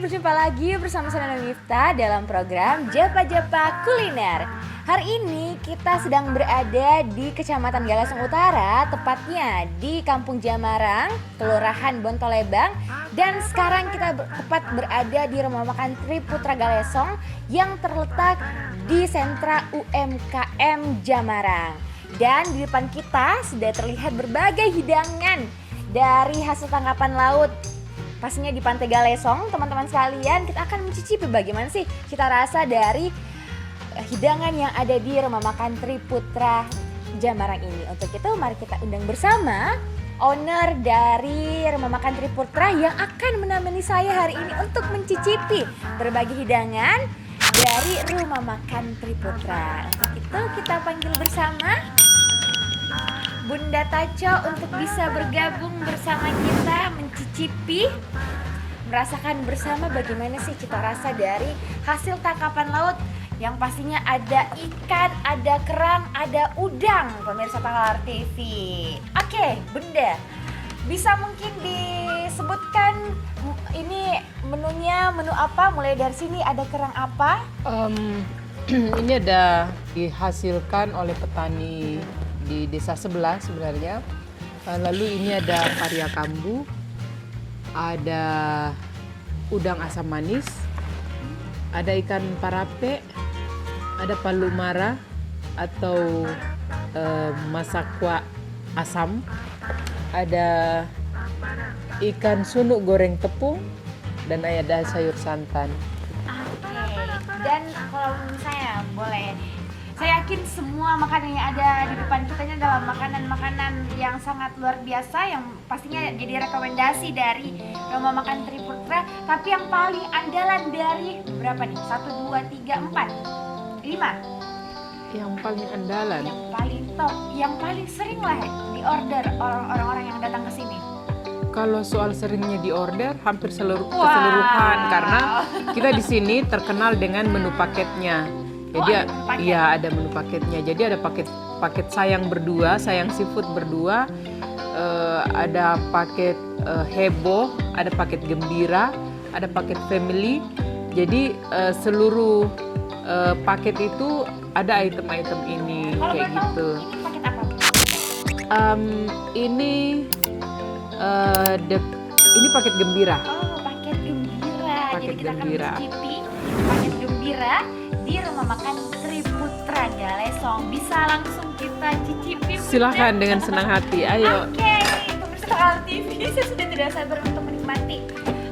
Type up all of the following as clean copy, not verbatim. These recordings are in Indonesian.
berjumpa lagi bersama saya Nana Miftah dalam program Japa-Japa Kuliner. Hari ini kita sedang berada di Kecamatan Galesong Utara, tepatnya di Kampung Jamarang, Kelurahan Bontolebang. Dan sekarang kita tepat berada di Rumah Makan Triputra Galesong yang terletak di sentra UMKM Jamarang. Dan di depan kita sudah terlihat berbagai hidangan dari hasil tangkapan laut. Pastinya di Pantai Galesong, teman-teman sekalian, kita akan mencicipi bagaimana sih cita rasa dari hidangan yang ada di Rumah Makan Triputra Jamarang ini. Untuk itu mari kita undang bersama owner dari Rumah Makan Triputra yang akan menemani saya hari ini untuk mencicipi berbagai hidangan dari Rumah Makan Triputra. Untuk itu kita panggil bersama Bunda Taco untuk bisa bergabung bersama kita mencicipi, merasakan bersama bagaimana sih cita rasa dari hasil tangkapan laut yang pastinya ada ikan, ada kerang, ada udang, pemirsa Palar TV. Oke, Bunda, bisa mungkin disebutkan ini menunya, menu apa? Mulai dari sini ada kerang apa? Ini ada dihasilkan oleh petani di desa sebelah sebenarnya. Lalu ini ada paria kambu, ada udang asam manis, ada ikan parape, ada palu mara atau masakwa asam, ada ikan sunuk goreng tepung, dan ada sayur santan. Oke, dan kalau misalnya boleh, saya yakin semua makanan yang ada di depan kita ini adalah makanan-makanan yang sangat luar biasa yang pastinya jadi rekomendasi dari Rumah Makan Triputra. Tapi yang paling andalan dari berapa nih? 1, 2, 3, 4, 5? Yang paling andalan? Yang paling top, yang paling sering lah di order orang-orang yang datang ke sini. Kalau soal seringnya di order hampir keseluruhan, karena kita di sini terkenal dengan menu paketnya. Jadi iya ada menu paketnya. Jadi ada paket sayang berdua, sayang seafood berdua, ada paket heboh, ada paket gembira, ada paket family. Jadi seluruh paket itu ada item-item ini. Kalau kayak gitu. Ini paket apa? Ini paket gembira. Oh, paket gembira. Paket Jadi kita gembira. akan mencicipi paket gembira di Rumah Makan Triputra Galesong. Bisa langsung kita cicipi. Silahkan dengan senang hati. Ayo. Oke, pemirsa Palar TV, saya sudah tidak sabar untuk menikmati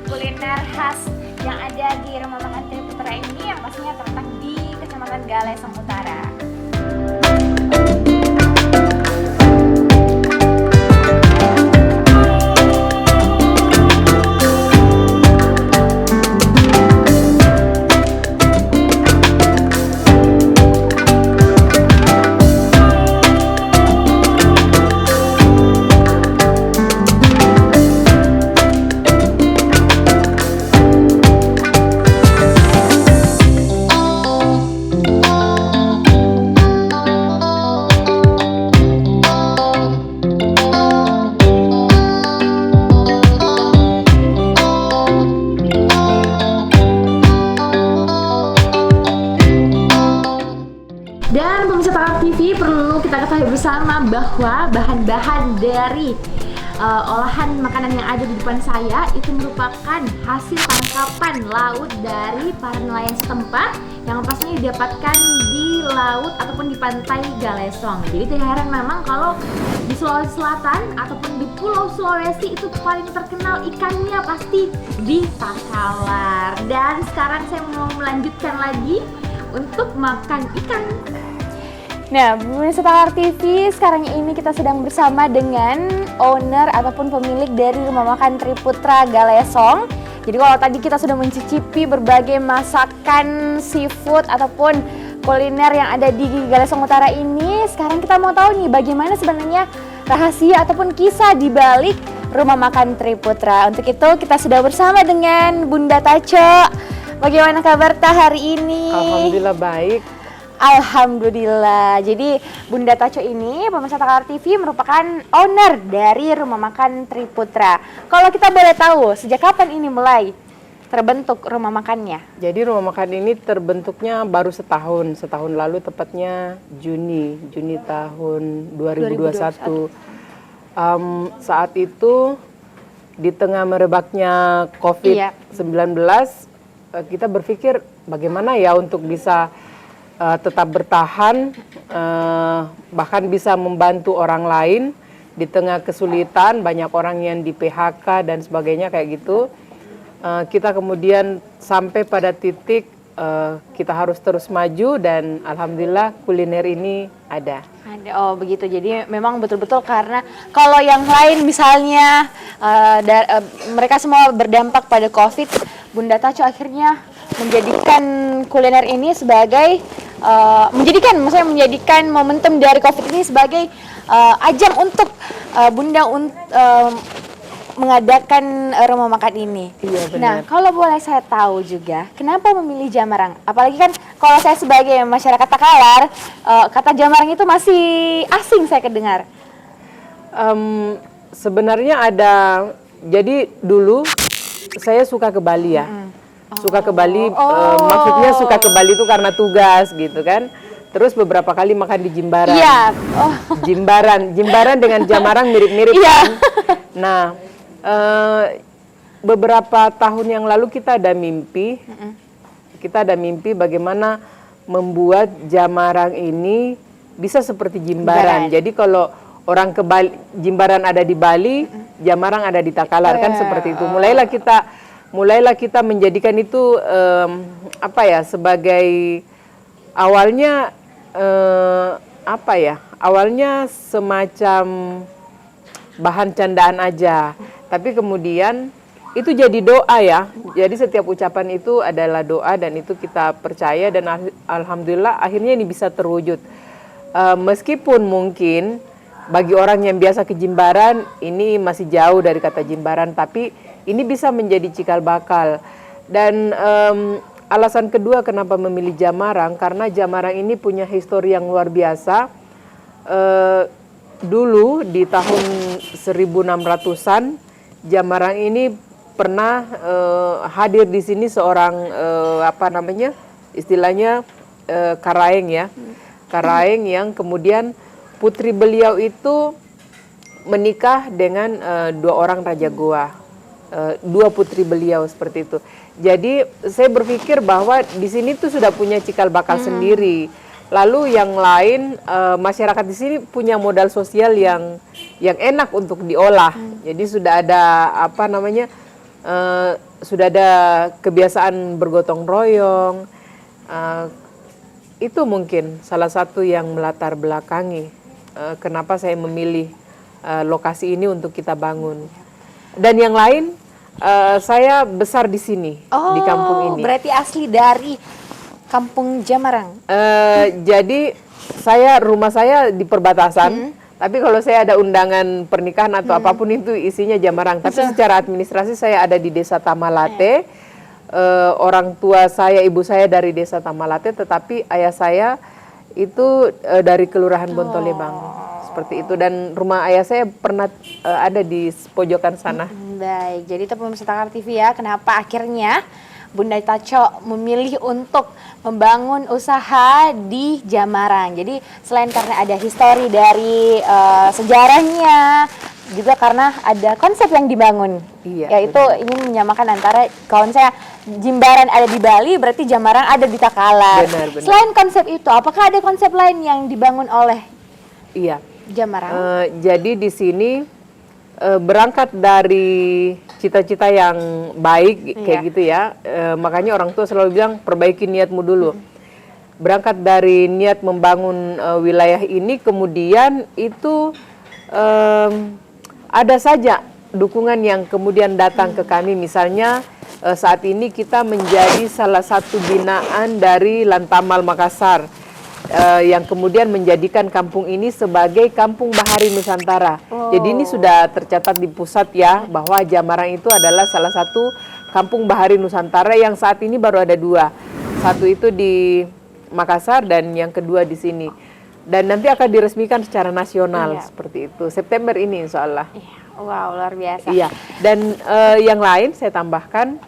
kuliner khas yang ada di Rumah Makan Triputra ini yang pastinya terletak di Kecamatan Galesong Utara. Dan pemirsa Palar TV, perlu kita ketahui bersama bahwa bahan-bahan dari olahan makanan yang ada di depan saya itu merupakan hasil tangkapan laut dari para nelayan setempat yang pastinya didapatkan di laut ataupun di pantai Galesong. Jadi tidak heran memang kalau di Sulawesi Selatan ataupun di Pulau Sulawesi itu paling terkenal ikannya pasti di Takalar. Dan sekarang saya mau melanjutkan lagi untuk makan ikan. Nah, pemirsa Palar TV, sekarang ini kita sedang bersama dengan owner ataupun pemilik dari Rumah Makan Triputra Galesong. Jadi kalau tadi kita sudah mencicipi berbagai masakan seafood ataupun kuliner yang ada di Galesong Utara ini, sekarang kita mau tahu nih bagaimana sebenarnya rahasia ataupun kisah di balik Rumah Makan Triputra. Untuk itu kita sudah bersama dengan Bunda Taco. Bagaimana kabar hari ini? Alhamdulillah baik. Alhamdulillah. Jadi Bunda Taco ini, pemirsa Palar TV, merupakan owner dari Rumah Makan Triputra. Kalau kita boleh tahu, sejak kapan ini mulai terbentuk rumah makannya? Jadi rumah makan ini terbentuknya baru setahun lalu, tepatnya Juni tahun 2021. Saat itu di tengah merebaknya COVID-19, kita berpikir bagaimana ya untuk bisa tetap bertahan, bahkan bisa membantu orang lain di tengah kesulitan, banyak orang yang di PHK dan sebagainya kayak gitu. Kita kemudian sampai pada titik kita harus terus maju dan alhamdulillah kuliner ini ada. Oh begitu, jadi memang betul-betul karena kalau yang lain misalnya mereka semua berdampak pada COVID, Bunda Taco akhirnya menjadikan kuliner ini sebagai menjadikan momentum dari COVID ini sebagai ajang untuk Bunda mengadakan rumah makan ini. Iya, benar. Nah, kalau boleh saya tahu juga, kenapa memilih Jamarang? Apalagi kan kalau saya sebagai masyarakat Takalar, kata Jamarang itu masih asing saya kedengar. Sebenarnya ada, jadi dulu saya suka ke Bali ya. Suka ke Bali, maksudnya suka ke Bali itu karena tugas gitu kan. Terus beberapa kali makan di Jimbaran. Iya. Jimbaran dengan Jamarang mirip-mirip kan. Nah, beberapa tahun yang lalu kita ada mimpi. Kita ada mimpi bagaimana membuat Jamarang ini bisa seperti Jimbaran. Jadi kalau orang ke Bali, Jimbaran ada di Bali, Jamarang ada di Takalar kan seperti itu. Mulailah kita menjadikan itu sebagai awalnya awalnya semacam bahan candaan aja, tapi kemudian itu jadi doa ya. Jadi setiap ucapan itu adalah doa dan itu kita percaya dan alhamdulillah akhirnya ini bisa terwujud. Meskipun mungkin bagi orang yang biasa ke Jimbaran ini masih jauh dari kata Jimbaran, tapi ini bisa menjadi cikal bakal. Dan alasan kedua kenapa memilih Jamarang, karena Jamarang ini punya histori yang luar biasa. Dulu di tahun 1600-an, Jamarang ini pernah hadir di sini seorang istilahnya Karaeng ya. Karaeng yang kemudian putri beliau itu menikah dengan dua orang raja Goa. Dua putri beliau seperti itu. Jadi saya berpikir bahwa di sini tuh sudah punya cikal bakal sendiri. Lalu yang lain masyarakat di sini punya modal sosial yang enak untuk diolah. Jadi sudah ada sudah ada kebiasaan bergotong royong. Itu mungkin salah satu yang melatar belakangi kenapa saya memilih lokasi ini untuk kita bangun. Dan yang lain saya besar di sini, di kampung ini. Berarti asli dari Kampung Jamarang. Jadi rumah saya di perbatasan, tapi kalau saya ada undangan pernikahan atau apapun itu isinya Jamarang. Tapi secara administrasi saya ada di Desa Tamalate. Orang tua saya, ibu saya dari Desa Tamalate, tetapi ayah saya itu dari Kelurahan Bontolebang. Seperti itu, dan rumah ayah saya pernah ada di pojokan sana. Baik, jadi itu pemirsa Takalar TV ya, kenapa akhirnya Bunda Taco memilih untuk membangun usaha di Jamarang. Jadi selain karena ada histori dari sejarahnya, juga karena ada konsep yang dibangun, yaitu ingin menyamakan antara, kalau saya Jimbaran ada di Bali, berarti Jamarang ada di Takalar. Benar. Selain konsep itu, apakah ada konsep lain yang dibangun oleh Jamarang? Jadi di sini berangkat dari cita-cita yang baik kayak gitu ya. Makanya orang tua selalu bilang perbaiki niatmu dulu. Berangkat dari niat membangun wilayah ini, kemudian itu ada saja dukungan yang kemudian datang ke kami. Misalnya saat ini kita menjadi salah satu binaan dari Lantamal Makassar. Yang kemudian menjadikan kampung ini sebagai Kampung Bahari Nusantara. Jadi ini sudah tercatat di pusat ya, bahwa Jamarang itu adalah salah satu Kampung Bahari Nusantara yang saat ini baru ada dua. Satu itu di Makassar dan yang kedua di sini. Dan nanti akan diresmikan secara nasional seperti itu. September ini insya Allah. Wow, luar biasa. Iya. Dan yang lain saya tambahkan,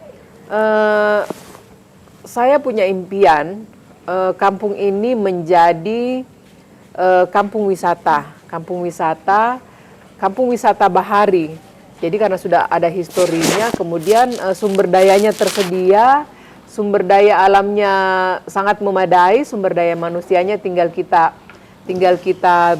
Eh, saya punya impian kampung ini menjadi kampung wisata, kampung wisata bahari. Jadi karena sudah ada historinya, kemudian sumber dayanya tersedia, sumber daya alamnya sangat memadai, sumber daya manusianya tinggal kita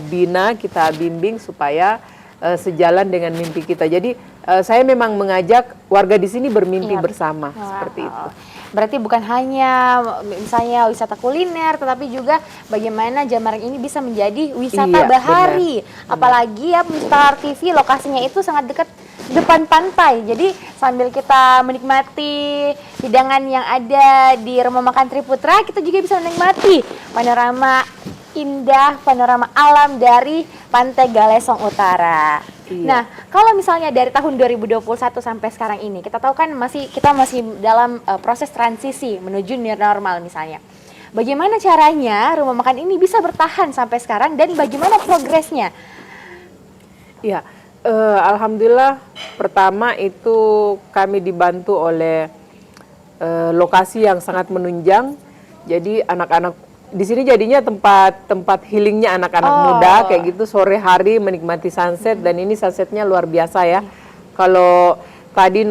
bina, kita bimbing supaya sejalan dengan mimpi kita. Jadi saya memang mengajak warga di sini bermimpi bersama, seperti itu. Berarti bukan hanya misalnya wisata kuliner, tetapi juga bagaimana Jamarang ini bisa menjadi wisata bahari. Benar. Apalagi ya Star TV lokasinya itu sangat dekat depan pantai. Jadi sambil kita menikmati hidangan yang ada di rumah makan Triputra, kita juga bisa menikmati panorama indah, panorama alam dari Pantai Galesong Utara. Iya. Nah, kalau misalnya dari tahun 2021 sampai sekarang ini, kita tahu kan kita masih dalam proses transisi menuju new normal misalnya. Bagaimana caranya rumah makan ini bisa bertahan sampai sekarang dan bagaimana progresnya? Ya, alhamdulillah pertama itu kami dibantu oleh lokasi yang sangat menunjang. Jadi anak-anak di sini jadinya tempat healingnya anak-anak muda kayak gitu, sore hari menikmati sunset dan ini sunsetnya luar biasa ya. Kalau tadi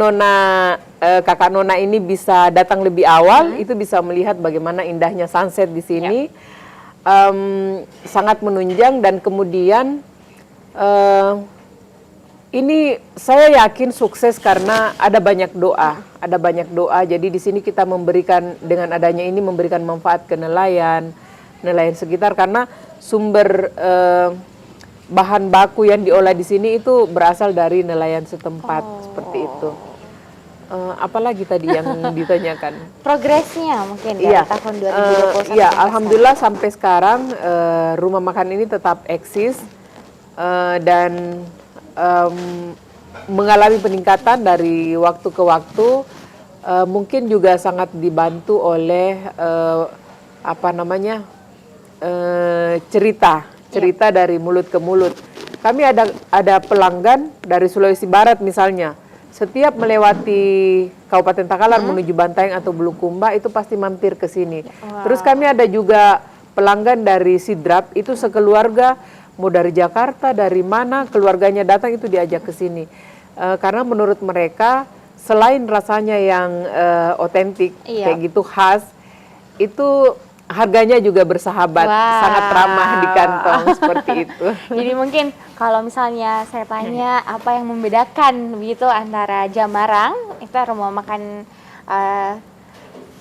kakak Nona ini bisa datang lebih awal, itu bisa melihat bagaimana indahnya sunset di sini. Sangat menunjang dan kemudian ini saya yakin sukses karena ada banyak doa, Jadi di sini kita memberikan dengan adanya ini memberikan manfaat ke nelayan sekitar karena sumber bahan baku yang diolah di sini itu berasal dari nelayan setempat seperti itu. Apalagi tadi yang ditanyakan? Progresnya mungkin dari tahun 2021. Iya, alhamdulillah sampai sekarang rumah makan ini tetap eksis dan mengalami peningkatan dari waktu ke waktu, mungkin juga sangat dibantu oleh cerita dari mulut ke mulut. Kami ada pelanggan dari Sulawesi Barat misalnya, setiap melewati Kabupaten Takalar menuju Bantaeng atau Bulukumba itu pasti mampir ke sini. Terus kami ada juga pelanggan dari Sidrap, itu sekeluarga mau dari Jakarta, dari mana keluarganya datang itu diajak ke sini. Karena menurut mereka selain rasanya yang otentik, kayak gitu khas, itu harganya juga bersahabat, sangat ramah di kantong, seperti itu. Jadi mungkin kalau misalnya saya tanya apa yang membedakan begitu antara Jamarang, itu rumah makan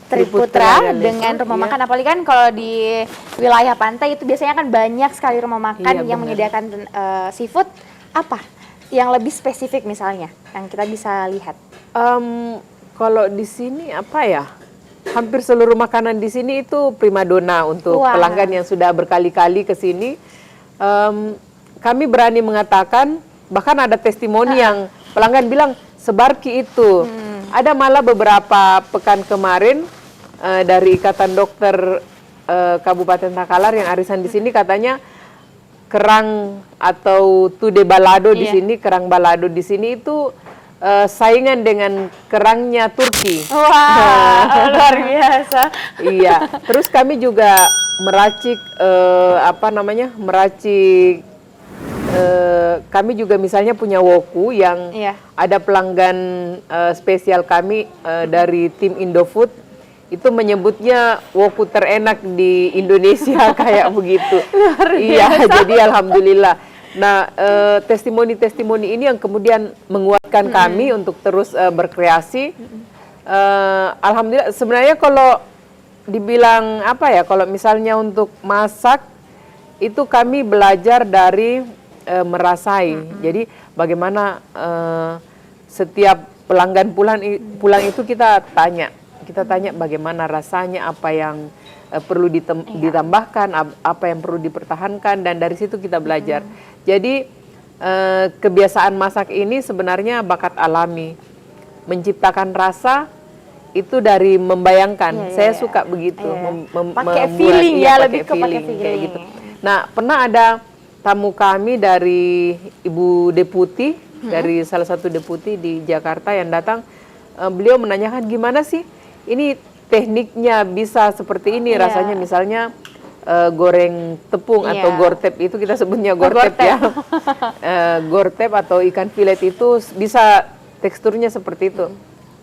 Triputra dengan rumah makan, apalagi kan kalau di wilayah pantai itu biasanya kan banyak sekali rumah makan yang menyediakan seafood. Apa yang lebih spesifik misalnya yang kita bisa lihat? Kalau di sini apa ya? Hampir seluruh makanan di sini itu primadona untuk pelanggan yang sudah berkali-kali ke sini. Kami berani mengatakan, bahkan ada testimoni yang pelanggan bilang sebarki itu. Ada malah beberapa pekan kemarin dari Ikatan Dokter Kabupaten Takalar yang arisan di sini katanya kerang atau tude balado di sini, kerang balado di sini itu saingan dengan kerangnya Turki. Wah, luar biasa. Iya. Terus kami juga meracik kami juga misalnya punya woku yang ada pelanggan spesial kami dari tim Indofood itu menyebutnya woku terenak di Indonesia kayak begitu. Iya, jadi alhamdulillah. Nah, testimoni-testimoni ini yang kemudian menguatkan kami untuk terus berkreasi. Alhamdulillah. Sebenarnya kalau dibilang kalau misalnya untuk masak itu kami belajar dari merasai. Jadi bagaimana setiap pelanggan pulang itu kita tanya bagaimana rasanya, apa yang perlu ditambahkan, apa yang perlu dipertahankan, dan dari situ kita belajar. Jadi kebiasaan masak ini sebenarnya bakat alami, menciptakan rasa itu dari membayangkan. Saya suka begitu, pakai feeling lebih ke pakai feeling kayak gitu. Nah, pernah ada tamu kami dari Ibu Deputi, dari salah satu deputi di Jakarta yang datang. beliau menanyakan gimana sih ini tekniknya bisa seperti ini rasanya, misalnya goreng tepung atau gortep, itu kita sebutnya gortep ya. Gortep atau ikan filet itu bisa teksturnya seperti itu.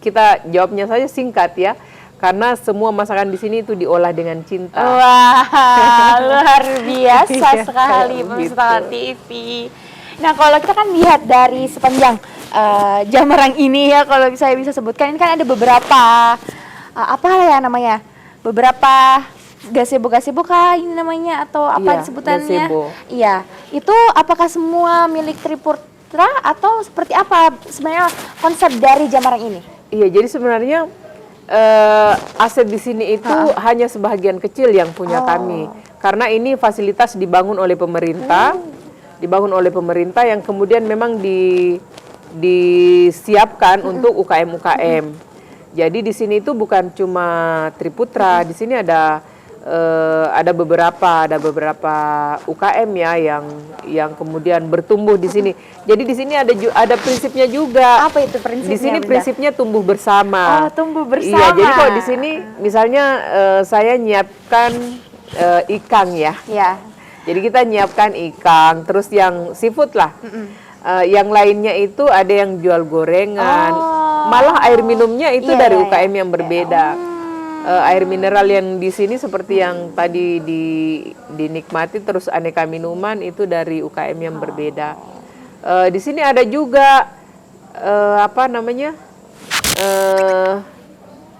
Kita jawabnya saja singkat ya, karena semua masakan di sini itu diolah dengan cinta. Wah, luar biasa sekali pemirsa Gitu. TV. Nah, kalau kita kan lihat dari sepanjang Jamarang ini ya, kalau saya bisa sebutkan, ini kan ada beberapa apa ya namanya? Beberapa gazebo kah ini namanya, atau apa sebutannya? gazebo. Iya, itu apakah semua milik Triputra atau seperti apa sebenarnya konsep dari Jamarang ini? Iya, jadi sebenarnya aset di sini itu hanya sebagian kecil yang punya kami, karena ini fasilitas dibangun oleh pemerintah, yang kemudian memang disiapkan untuk UKM-UKM. Jadi di sini itu bukan cuma Triputra, di sini ada beberapa UKM ya yang kemudian bertumbuh di sini. Jadi di sini ada prinsipnya juga. Apa itu prinsipnya? Di sini Bunda? prinsipnya tumbuh bersama. Oh, tumbuh bersama. Iya, jadi kalau di sini misalnya saya nyiapkan ikan ya. Iya. Jadi kita nyiapkan ikan, terus yang seafood lah. Yang lainnya itu ada yang jual gorengan. Malah air minumnya itu dari UKM yang berbeda. Air mineral yang di sini seperti yang tadi dinikmati, terus aneka minuman itu dari UKM yang berbeda. Di sini ada juga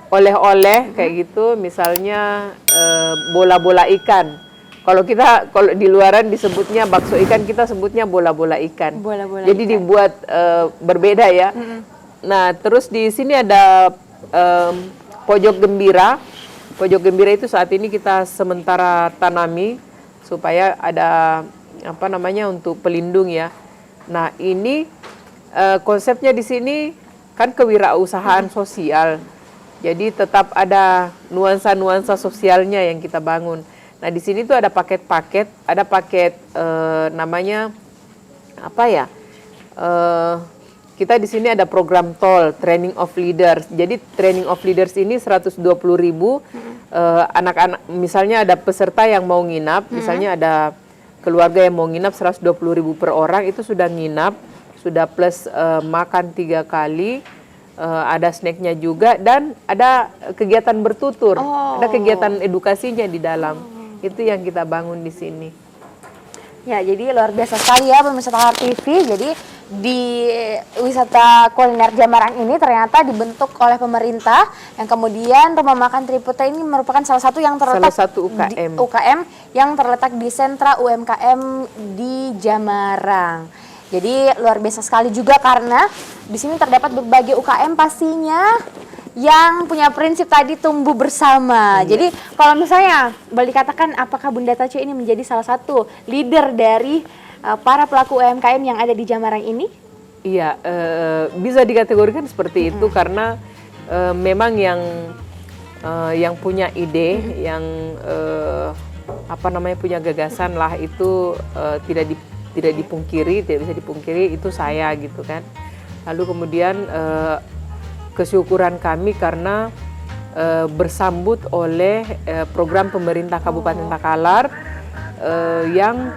oleh-oleh kayak gitu, misalnya bola-bola ikan. Kalau di luaran disebutnya bakso ikan, kita sebutnya bola-bola ikan. Jadi dibuat berbeda ya. Nah, terus di sini ada pojok gembira. Pojok gembira itu saat ini kita sementara tanami supaya ada untuk pelindung ya. Nah, ini konsepnya di sini kan kewirausahaan sosial. Jadi tetap ada nuansa-nuansa sosialnya yang kita bangun. Nah, di sini tuh ada paket-paket, ada paket namanya apa ya? Kita di sini ada program TOL, Training of Leaders. Jadi Training of Leaders ini 120.000 anak-anak, misalnya ada peserta yang mau nginap, misalnya ada keluarga yang mau nginap 120.000 per orang, itu sudah nginap, sudah plus makan 3 kali, ada snacknya juga, dan ada kegiatan bertutur, ada kegiatan edukasinya di dalam. Itu yang kita bangun di sini. Ya, jadi luar biasa sekali ya pemirsa Tangkar TV. Jadi di wisata kuliner Jamarang ini ternyata dibentuk oleh pemerintah, yang kemudian Rumah Makan Triputra ini merupakan salah satu yang terletak UKM yang terletak di sentra UMKM di Jamarang. Jadi luar biasa sekali juga karena di sini terdapat berbagai UKM pastinya yang punya prinsip tadi tumbuh bersama. Jadi kalau misalnya boleh dikatakan, apakah Bunda Tacio ini menjadi salah satu leader dari para pelaku UMKM yang ada di Jamarang ini? Iya, bisa dikategorikan seperti itu karena memang yang punya ide, yang punya gagasan lah itu tidak dipungkiri, tidak bisa dipungkiri itu saya gitu kan. Lalu kemudian kesyukuran kami karena bersambut oleh program pemerintah Kabupaten Takalar yang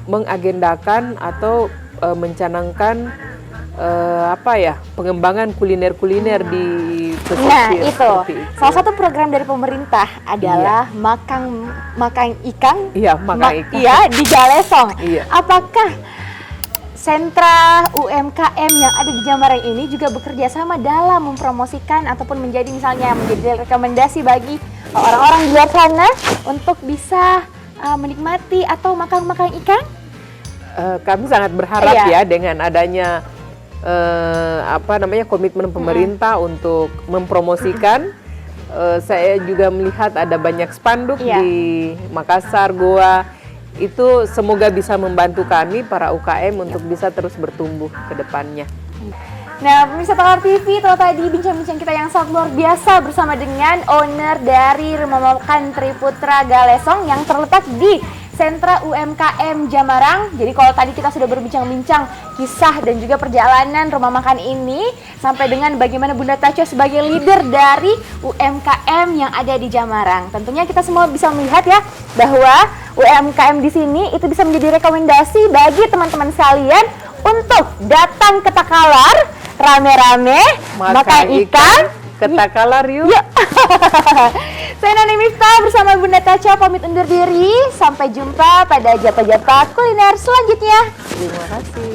mengagendakan atau mencanangkan pengembangan kuliner di pesisir. Nah, itu salah satu program dari pemerintah adalah makan ikan. Iya, makan ikan. Iya, di Galesong. Iya. Apakah sentra UMKM yang ada di Jamarang ini juga bekerja sama dalam mempromosikan ataupun menjadi rekomendasi bagi orang-orang di luar sana untuk bisa menikmati atau makan ikan? Kami sangat berharap ya dengan adanya komitmen pemerintah untuk mempromosikan. Saya juga melihat ada banyak spanduk di Makassar, Goa. Itu semoga bisa membantu kami para UKM untuk bisa terus bertumbuh ke depannya. Nah, pemirsa Tangkar TV, itu tadi bincang-bincang kita yang sangat luar biasa bersama dengan owner dari Rumah Makan Triputra Galesong yang terletak di Sentra UMKM Jamarang. Jadi kalau tadi kita sudah berbincang-bincang kisah dan juga perjalanan rumah makan ini sampai dengan bagaimana Bunda Tacha sebagai leader dari UMKM yang ada di Jamarang. Tentunya kita semua bisa melihat ya bahwa UMKM di sini itu bisa menjadi rekomendasi bagi teman-teman sekalian untuk datang ke Takalar rame-rame makan ikan ke Takalar yuk. Yuk. Saya Nani Miftah bersama Bunda Tacha pamit undur diri. Sampai jumpa pada japa-japa kuliner selanjutnya. Terima kasih.